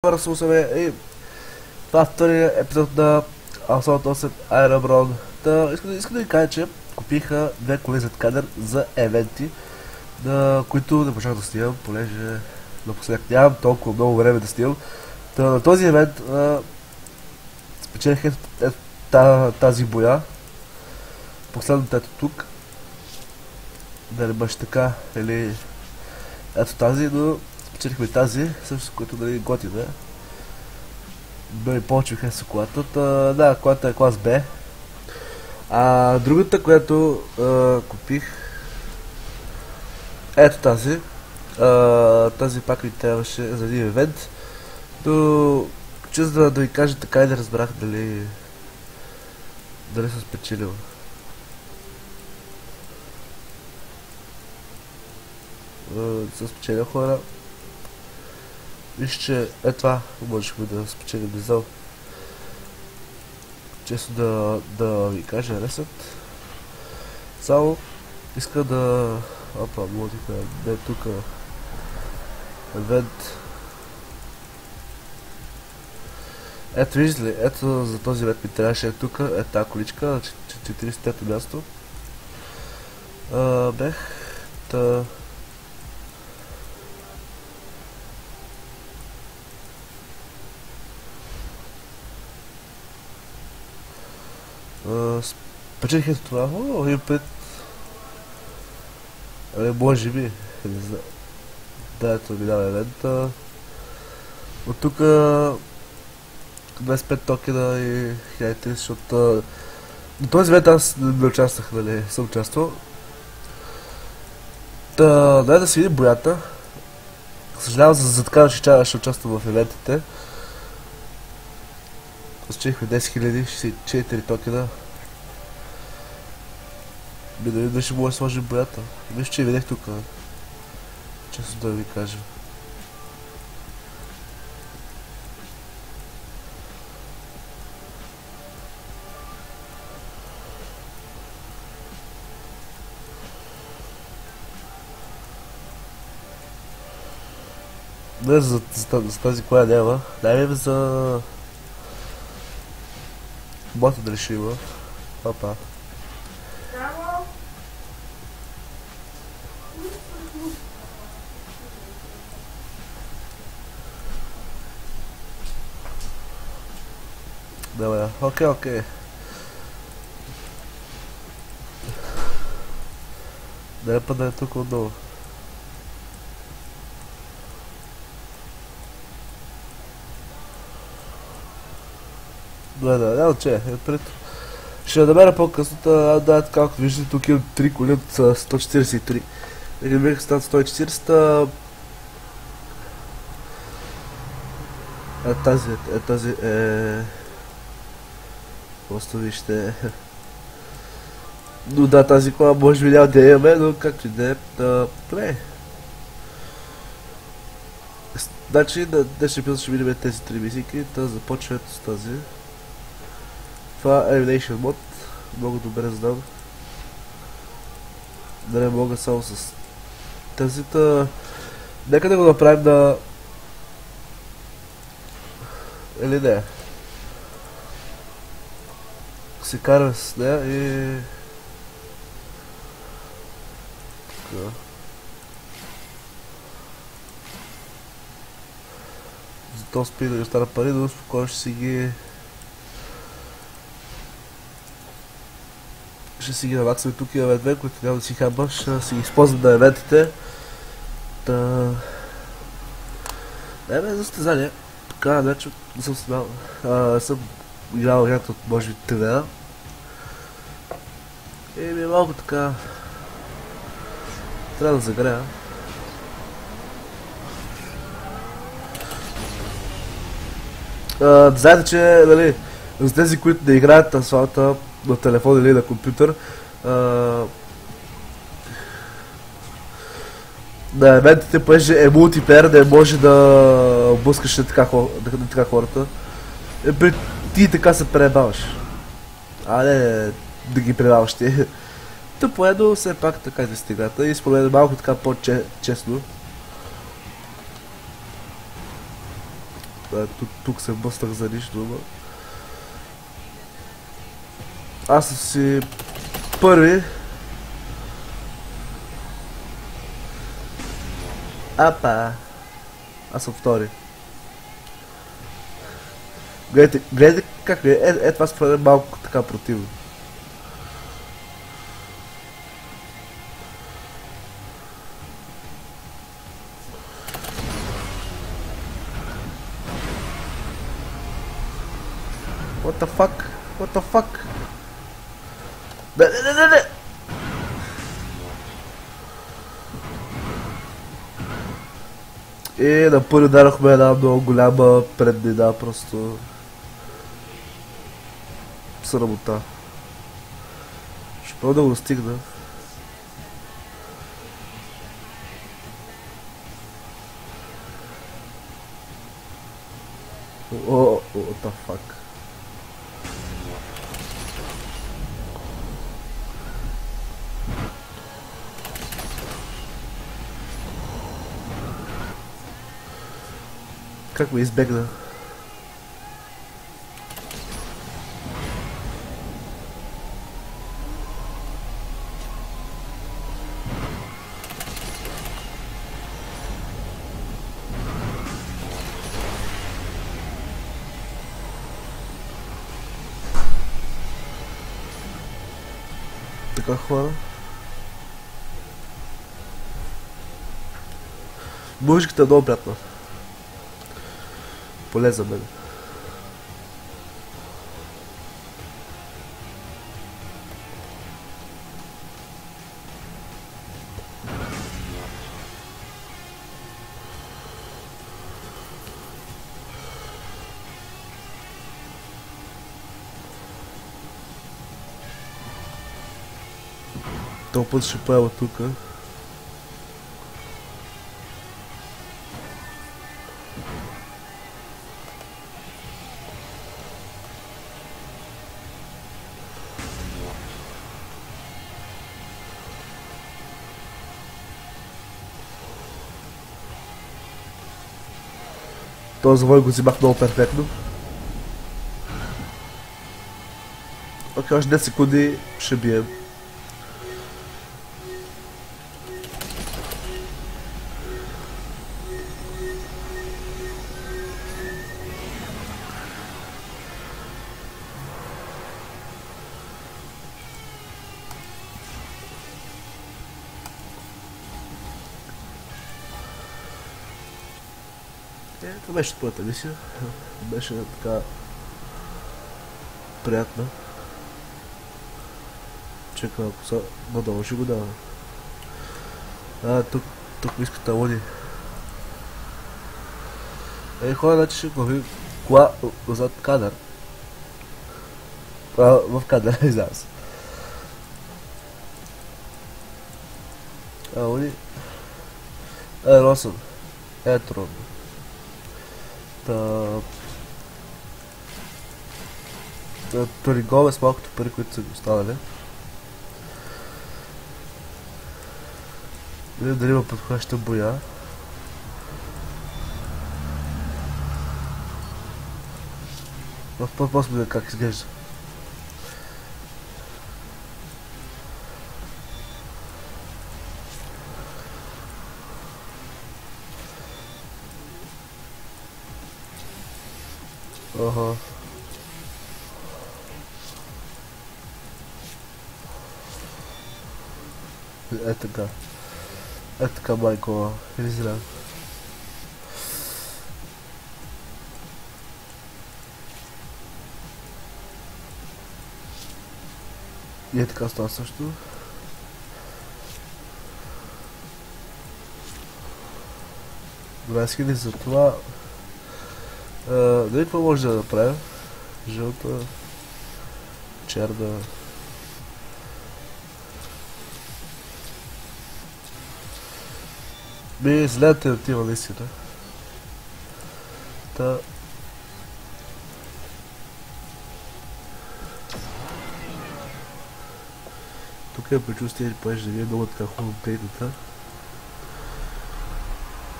Слушаме и това е втория епизод на Assault 8 Iron Brown. Искам да ви кажа, че купиха две коли зад кадър за евенти, на които не можах да снимам, понеже напоследък нямам толкова много време да снимам. На този евент спечелих тази боя, последната ето тук, да не бъде така, или ето тази, но спечелихме тази, също което да готиме. Но и повече ми хареса колата. Да, колата е клас Б. А другата, която купих, ето тази. Тази пак ми трябваше за един евент. Но често да ви кажа така и не разбрах дали съм спечелил. Съм спечелил, хора. Виж, че това можехме да спечелим дизел. Често да ви кажа ресет. Само иска да... Опа, мотиха, да е тук евент. Ето виждате ли, ето за този евент ми трябваше тук, е тази количка на 40-то място. Бех, спечелих ето това. И път. Може би. Не знам. Да, ето ми дава евента. От тук 25 токена и 1030, защото на този евент аз не участвах, нали, съм участвал. Дай да си видим боята. Съжалявам за така, че ще участвам в евентите. Спечелихме 10 064 токена. Да ще мога да сложим боята. Виж, че видях тук. Честно да ви кажа. Не, за тази кола няма. Дай за... Бота дали ще има. Папа. Давай, окей. Да падае тук отдолу. Да, че, пред. Ще намеря по-късно, да, така, както виждате, тук имам 3 коли от 143. Или бих станат 140, тази е... Просто вижте... Но да, тази кола може би няма да имаме, но както и да е, добре. Значи, на днешния епизод ще видим тези 3 мисийки, започват с тази. Това е Elimination Mod, много добре знам. Да не мога само с тази. Нека да го направим на... Или не. Се караме с нея и... Така. За този спи да ги остана пари, но спокойно ще си ги... Ще си ги наваксаме тук, имаме две, които няма да си хабаш, ще си ги използвам на евентите. Не, за състезание. Така, значи, не съм снимал. Съм играл някакъв от, може би, ТВ. И ми е малко така... Трябва да загрея. Знаете, че, нали, за тези, които не играят асфалта на телефон или на компютър, на евентите, понеже е мултиплеер, не може да блъскаш на така хората. Ти така се пребаваш. А не да ги пребаваш ти. Тъпо е, но все пак така е играта и според мен малко така по-честно. тук се бъстах за нищо, но... Аз съм си първи. Апа! Аз съм втори. Гледайте как е, това според малко така противно. What the fuck? What the fuck? Не! И на първи ударахме една много голяма преднина, просто... Срамота. Ще пробвам да го достигна. What the fuck? Как ме избегна? Така хора. Музиката е много приятна. Поле за мен. Този път ще правя тука. Този завой го взимах много перфектно. Окей, още 10 секунди ще бием. Това беше първата мисия. Беше така приятна. Чекай, ако са надолу ще го дава. Тук ми искат талони. Хора, значи ще глави кола зад кадър. В кадър, излез. Талони. Росън. Етрон. Торигове с малкото пари, които са ги останали. Видим дали има подходяща боя. В по-после видим как изглежда. Ага. Е така. Е така, майко. Изглежда. И е така става също. Добре, скиди за това. Дали какво може да направим? Жълта, черна. Зле альтернатива наистина. Та... Тук е предчувствие, понеже да ви е много така хубаво пейтата.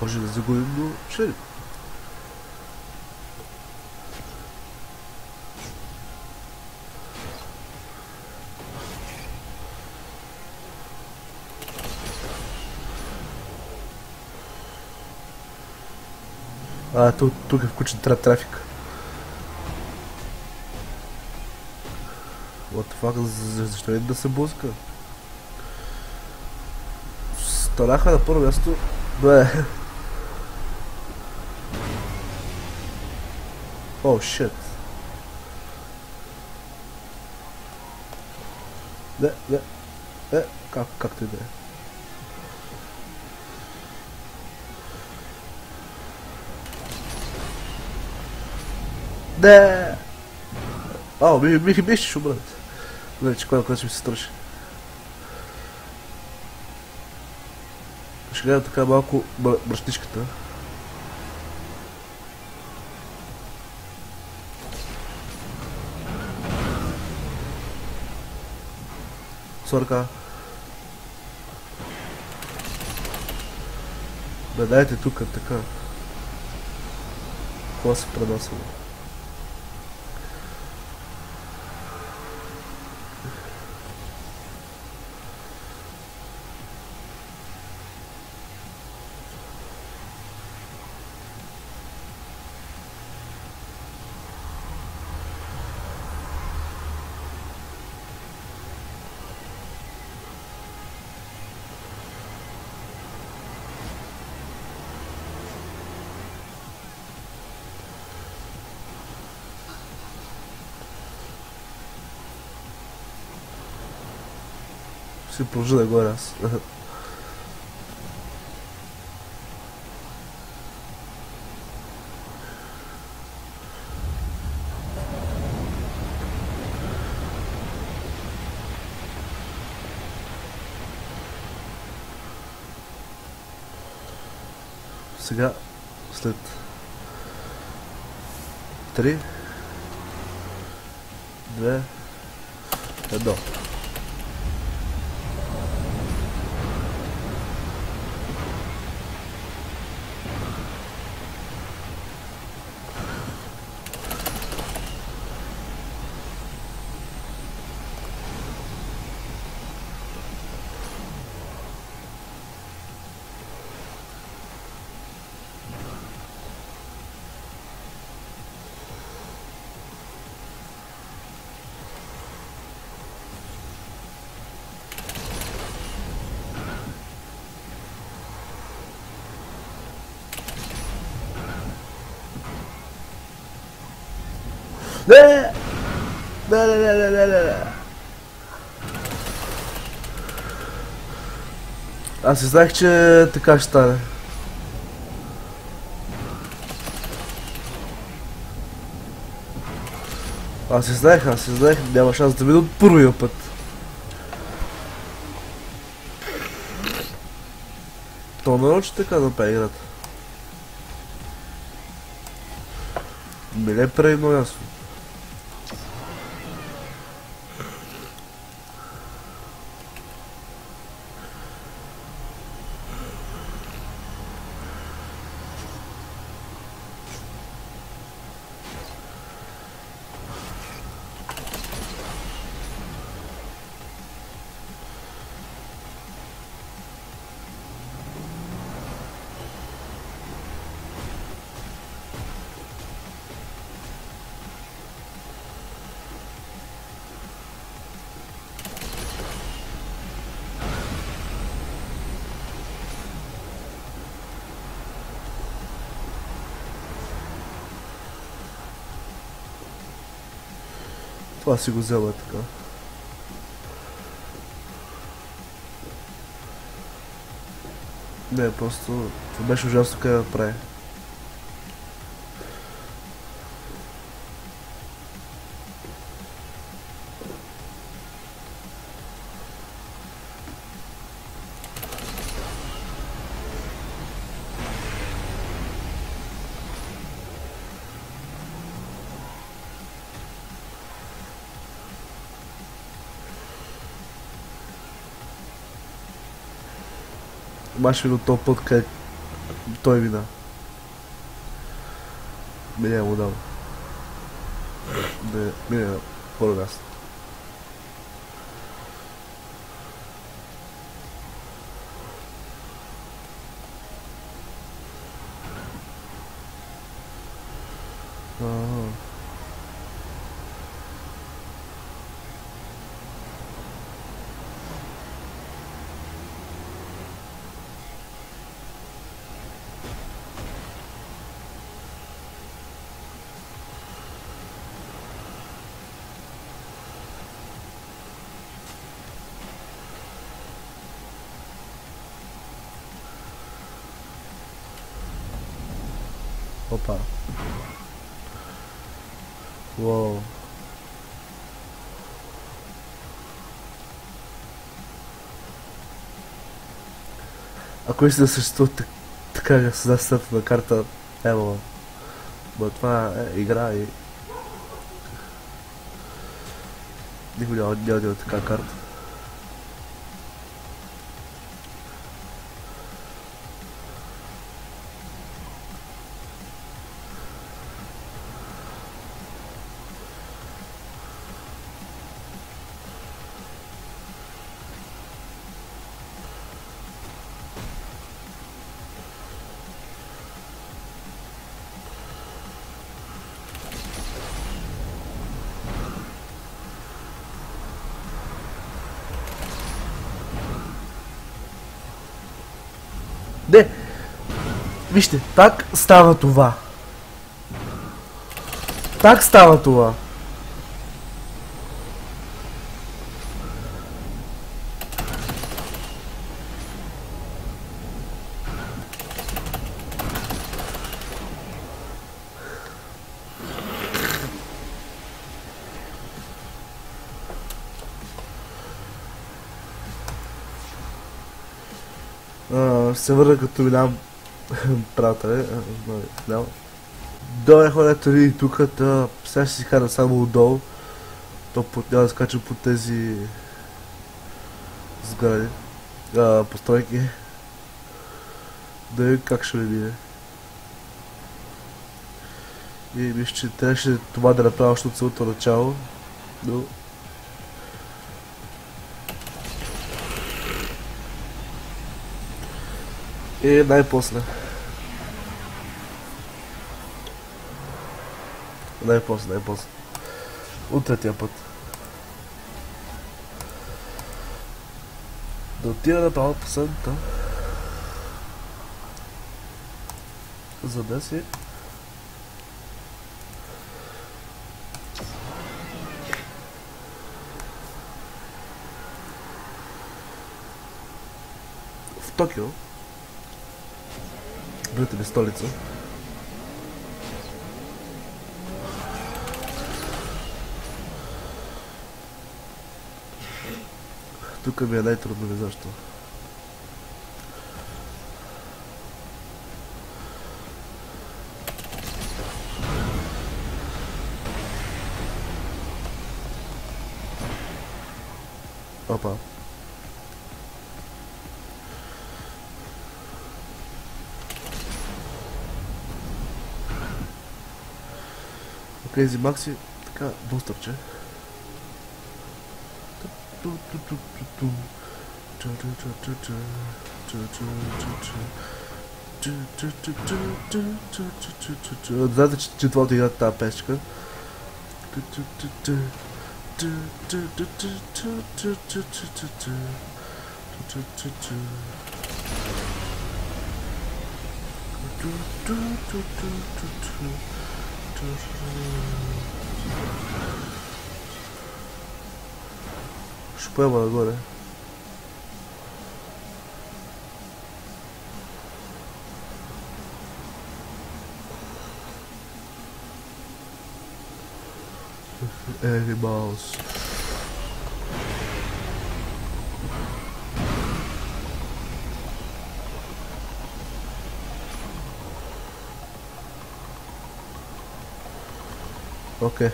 Може да загубим, но ще ли? Тук е включен трафик. What the fuck, защо не да се блъска? Стараха на първо място. Бе. О, шит. Не. Както и да е. Не. Ми ще умрат. Не, че кой ще ми се струши. Ще гледам така малко бръсничката. Сорка. Бе, дайте тук така. Кога се пренасва? Ще продължа да горе аз. Сега, след 3, 2, 1. Не! Аз си знаех, че така ще стане. Аз си знаех, няма шанс да мине от първия път. То научи така да пее играта. Биле предно ясно. Това си го взема така. Не, просто това беше ужасно къде да прави. Маш минут този път, къде той мина. Мине му дам. Да мине на първо място. А, опа. Уау. Ако искате да съществува така създателството на карта, ево. Бо това е игра и никой няма да има така карта. Не! Вижте, так става това. Так става това. Ще се върна като голям приятел, няма. Долу е хората и тук, сега ще си кара само отдолу. То няма да скачам по тези сгради, постройки. Да видим как ще ми мине. И мисля, че трябваше това да направя още от самото начало, но... И най-после. Най-после. От третия път. Да отида направо по съдната. За да си... В Токио. Брата ми столица. Тук ми е най-трудно, не защо. Опа. Окей, взимах си така бустърче. Знаете, че това отигра тази песчка. Ще поема нагоре. Animals. Okay.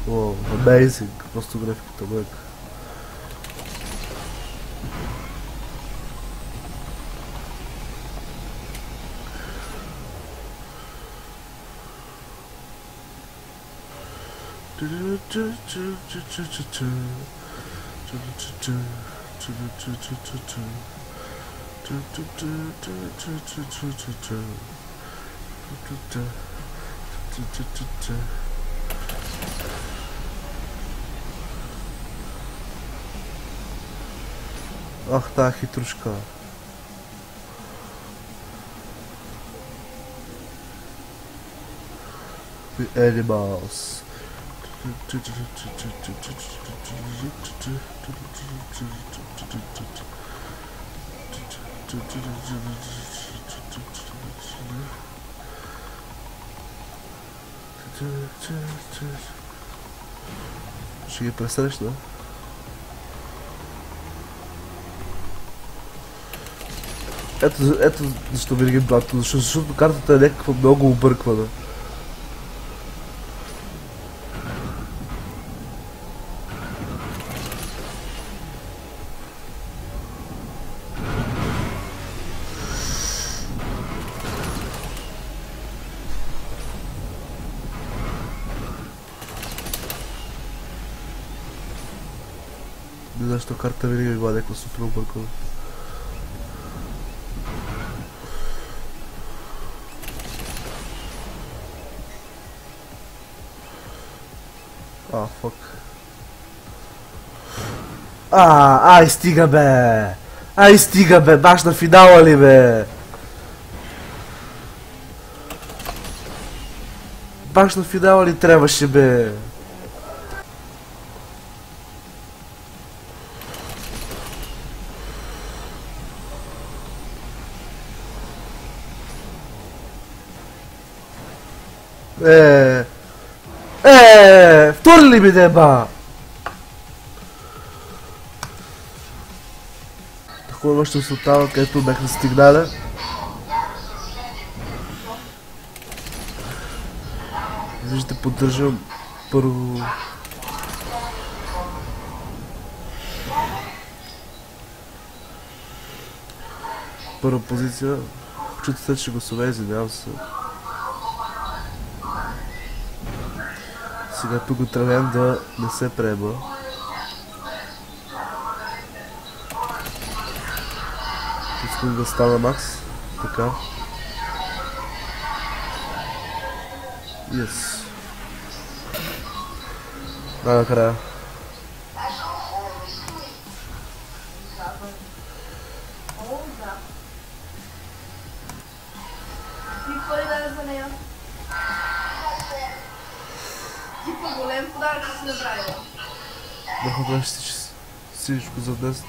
Wow, amazing. Просто графиката бък. Ах, та хитрушка. The animals. Ще ги пресрещна. Ето защо винаги блато, защото картата е някаква много обърквана. Не знам защо карта винаги била някаква супер обърквана. Фак. Ай стига бе! Ай стига бе! Баш на финала ли бе? Баш на финала ли трябваше бе? Втори ли ми деба? Хубаво ще се оттава, където бяха стигнали. Виждате, поддържам първа позиция. Чутите, че гласове, извинявам се. Сега тук го трябвам да не се приема. Искам да стана макс. Така. Yes. Накрая. Голем подарък си направила. Върху това всичко за днес.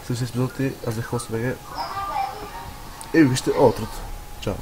Следващия епизод аз бях Хос ВГ. И вижте отрото. Чао.